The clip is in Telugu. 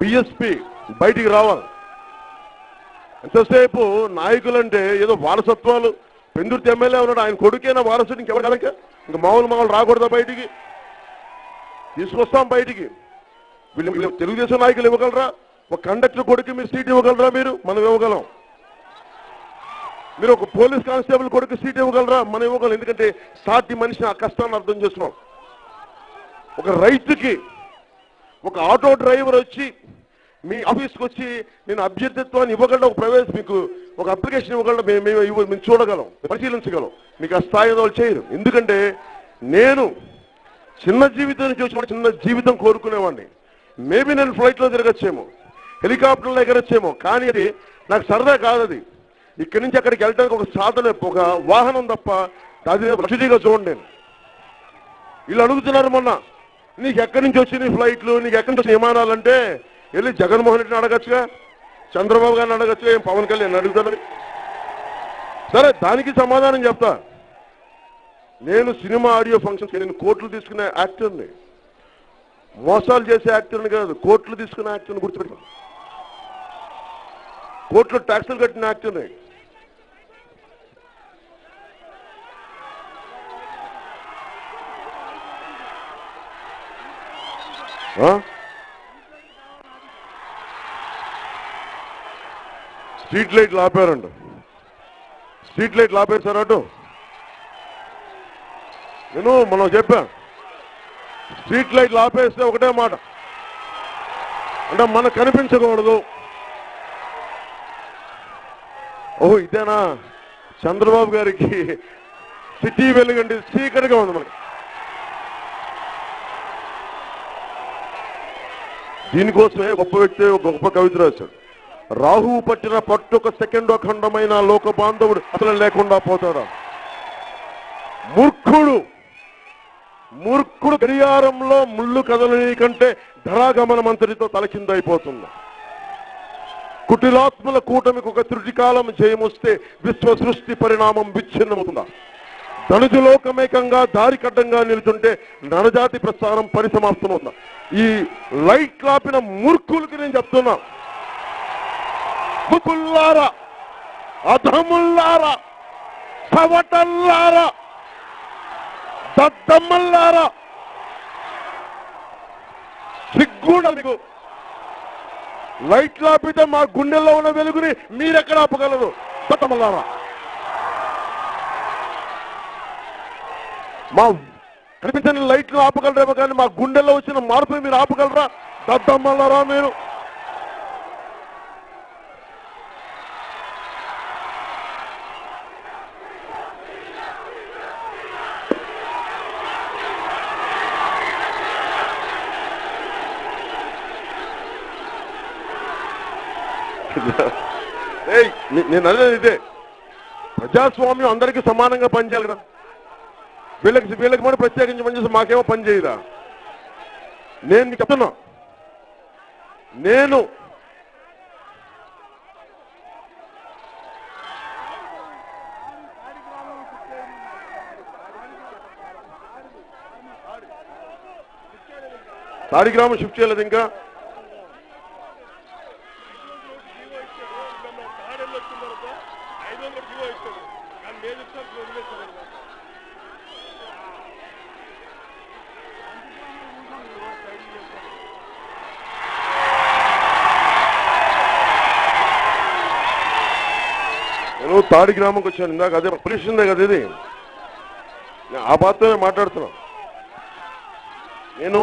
బిఎస్పీ బయటికి రావాలి. ఎంతసేపు నాయకులంటే ఏదో వారసత్వాలు. పెందుర్తి ఎమ్మెల్యే ఉన్నాడు, ఆయన కొడుకేనా వారసుడు, ఇంకెవరు కనుక ఇంకా మామూలు రాకూడదా బయటికి? తీసుకొస్తాం బయటికి. వీళ్ళు తెలుగుదేశం నాయకులు ఇవ్వగలరా? ఒక కండక్టర్ కొడుకు మీరు సీట్ ఇవ్వగలరా? మనం ఇవ్వగలం. మీరు ఒక పోలీస్ కానిస్టేబుల్ కొడుకు సీట్ ఇవ్వగలరా? మనం ఇవ్వగలం. ఎందుకంటే సాటి మనిషిని ఆ కష్టాన్ని అర్థం చేస్తున్నాం. ఒక రైతుకి ఒక ఆటో డ్రైవర్ వచ్చి మీ ఆఫీస్కి వచ్చి నేను అభ్యర్థిత్వాన్ని ఇవ్వగలం, మీకు ఒక అప్లికేషన్ ఇవ్వగలం, మేము చూడగలం, పరిశీలించగలం. మీకు ఆ స్థాయి వాళ్ళు చేయరు. ఎందుకంటే నేను చిన్న జీవితం చూసి చిన్న జీవితం కోరుకునేవాడిని. మేబీ నేను ఫ్లైట్లో తిరగచ్చేమో, హెలికాప్టర్లో ఎగరొచ్చేమో, కానీ అది నాకు సరదా కాదు. అది ఇక్కడి నుంచి అక్కడికి వెళ్ళడానికి ఒక సాధన, ఒక వాహనం తప్ప అది లక్షరీగా చూడండి. నేను వీళ్ళు అడుగుతున్నారు మొన్న, నీకు ఎక్కడి నుంచి వచ్చినాయి ఫ్లైట్లు, నీకు ఎక్కడి నుంచి వచ్చిన విమానాలంటే వెళ్ళి జగన్మోహన్ రెడ్డిని అడగచ్చుగా, చంద్రబాబు గారిని అడగచ్చుగా, ఏం పవన్ కళ్యాణ్ అడుగుతాను. సరే, దానికి సమాధానం చెప్తా. నేను సినిమా ఆడియో ఫంక్షన్స్ నేను కోట్లు తీసుకునే యాక్టర్ని, మోసాలు చేసే యాక్టర్ని కాదు, కోట్లు తీసుకునే యాక్టర్ని గుర్తుపెట్టాను. కోట్లు ట్యాక్సులు కట్టిన యాక్టర్ని. స్ట్రీట్ లైట్లు ఆపారంట. స్ట్రీట్ లైట్లు ఆపేశారు అటు. మనం చెప్పాం, స్ట్రీట్ లైట్లు ఆపేస్తే ఒకటే మాట, అంటే మనకు కనిపించకూడదు. ఓహో, ఇదేనా చంద్రబాబు గారికి సిటీ వెలుగండి, చీకటిగా ఉంది మనకి. దీనికోసమే గొప్ప వ్యక్తి ఒక గొప్ప కవిత రాశాడు. రాహువు పట్టిన పట్టొక సెకండ్ అఖండమైన లోక బాంధవుడు అసలు లేకుండా పోతాడా. మూర్ఖుడు గడియారంలో ముళ్ళు కదలని కంటే ధరాగమనం అంతటితో తలకిందైపోతుంది. కుటిలాత్మల కూటమికి ఒక త్రుటికాలం జయమొస్తే విశ్వ సృష్టి పరిణామం విచ్ఛిన్నమవుతుందా. ధనుజులోకమేకంగా దారి కడ్డంగా నిలుచుంటే నరజాతి ప్రస్థానం పరిసమాప్తమవుతుందా. ఈ లైట్ లాపిన మూర్ఖులకి నేను చెప్తున్నా, ముకుల్లారా, అధముల్లారా, సవటల్లారా, దద్దమ్మల్లారా, సిగ్గుండ మీకు. లైట్ లాపితే మా గుండెల్లో ఉన్న వెలుగుని మీరెక్కడ ఆపగలరు? దద్దమ్మల్లారా, మా కనిపించని లైట్లు ఆపగలరేమో కానీ మా గుండెల్లో వచ్చిన మార్పుని మీరు ఆపగలరా? దద్దమ్మల్లారా మీరు. నేను అనేది ఇదే, ప్రజాస్వామ్యం అందరికీ సమానంగా పనిచేయాలి కదా. వీళ్ళకి కూడా ప్రత్యేకించి పనిచేసి మాకేమో పని చేయదా? నేను చెప్తున్నా, నేను తాడి గ్రామం షిఫ్ట్ చేయలేదు ఇంకా. నేను తాడి గ్రామంకి వచ్చాను ఇందాక, అదే పొల్యూషన్ కదా ఇది, ఆ బాధతోనే మాట్లాడుతున్నాను. నేను